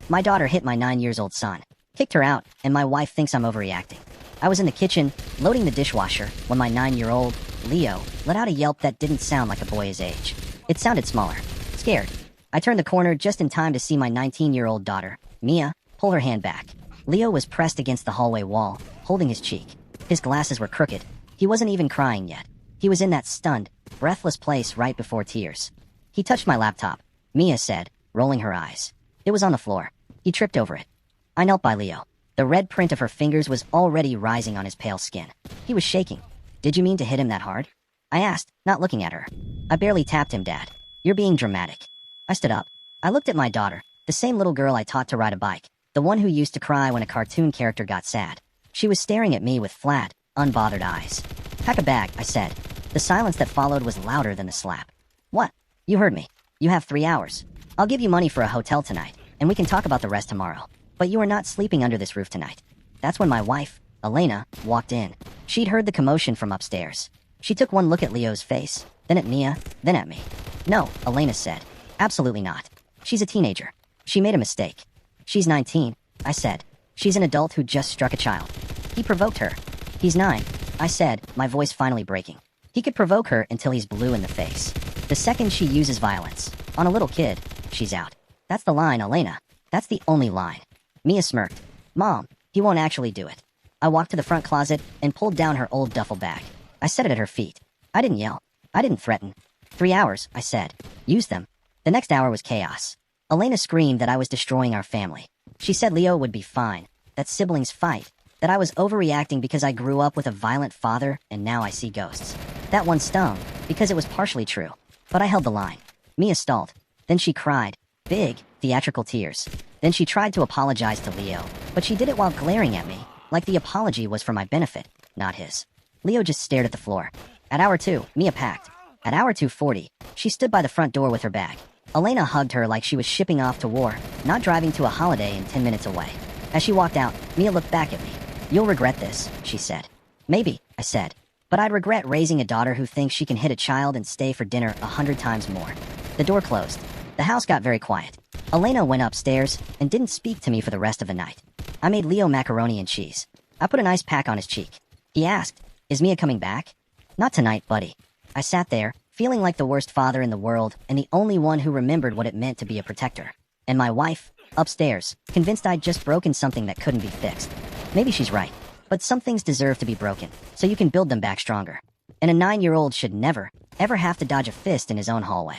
My daughter hit my 9-year-old son, kicked her out, and my wife thinks I'm overreacting. I was in the kitchen, loading the dishwasher, when my 9-year-old, Leo, let out a yelp that didn't sound like a boy his age. It sounded smaller. Scared. I turned the corner just in time to see my 19-year-old daughter, Mia, pull her hand back. Leo was pressed against the hallway wall, holding his cheek. His glasses were crooked. He wasn't even crying yet. He was in that stunned, breathless place right before tears. He touched my laptop, Mia said, rolling her eyes. It was on the floor. He tripped over it. I knelt by Leo. The red print of her fingers was already rising on his pale skin. He was shaking. Did you mean to hit him that hard? I asked, not looking at her. I barely tapped him, Dad. You're being dramatic. I stood up. I looked at my daughter, the same little girl I taught to ride a bike, the one who used to cry when a cartoon character got sad. She was staring at me with flat, unbothered eyes. Pack a bag, I said. The silence that followed was louder than the slap. What? You heard me. You have 3 hours. I'll give you money for a hotel tonight, and we can talk about the rest tomorrow. But you are not sleeping under this roof tonight. That's when my wife, Elena, walked in. She'd heard the commotion from upstairs. She took one look at Leo's face, then at Mia, then at me. No, Elena said. Absolutely not. She's a teenager. She made a mistake. She's 19, I said. She's an adult who just struck a child. He provoked her. He's 9, I said, my voice finally breaking. He could provoke her until he's blue in the face. The second she uses violence on a little kid, she's out. That's the line, Elena. That's the only line. Mia smirked. Mom, he won't actually do it. I walked to the front closet and pulled down her old duffel bag. I set it at her feet. I didn't yell. I didn't threaten. 3 hours, I said. Use them. The next hour was chaos. Elena screamed that I was destroying our family. She said Leo would be fine, that siblings fight, that I was overreacting because I grew up with a violent father and now I see ghosts. That one stung, because it was partially true. But I held the line. Mia stalled. Then she cried. Big, theatrical tears. Then she tried to apologize to Leo, but she did it while glaring at me, like the apology was for my benefit, not his. Leo just stared at the floor. At hour 2, Mia packed. At hour 2:40, she stood by the front door with her bag. Elena hugged her like she was shipping off to war, not driving to a holiday in 10 minutes away. As she walked out, Mia looked back at me. You'll regret this, she said. Maybe, I said. But I'd regret raising a daughter who thinks she can hit a child and stay for dinner 100 times more. The door closed. The house got very quiet. Elena went upstairs and didn't speak to me for the rest of the night. I made Leo macaroni and cheese. I put an ice pack on his cheek. He asked, Is Mia coming back? Not tonight, buddy. I sat there, feeling like the worst father in the world and the only one who remembered what it meant to be a protector. And my wife, upstairs, convinced I'd just broken something that couldn't be fixed. Maybe she's right. But some things deserve to be broken, so you can build them back stronger. And a 9-year-old should never, ever have to dodge a fist in his own hallway.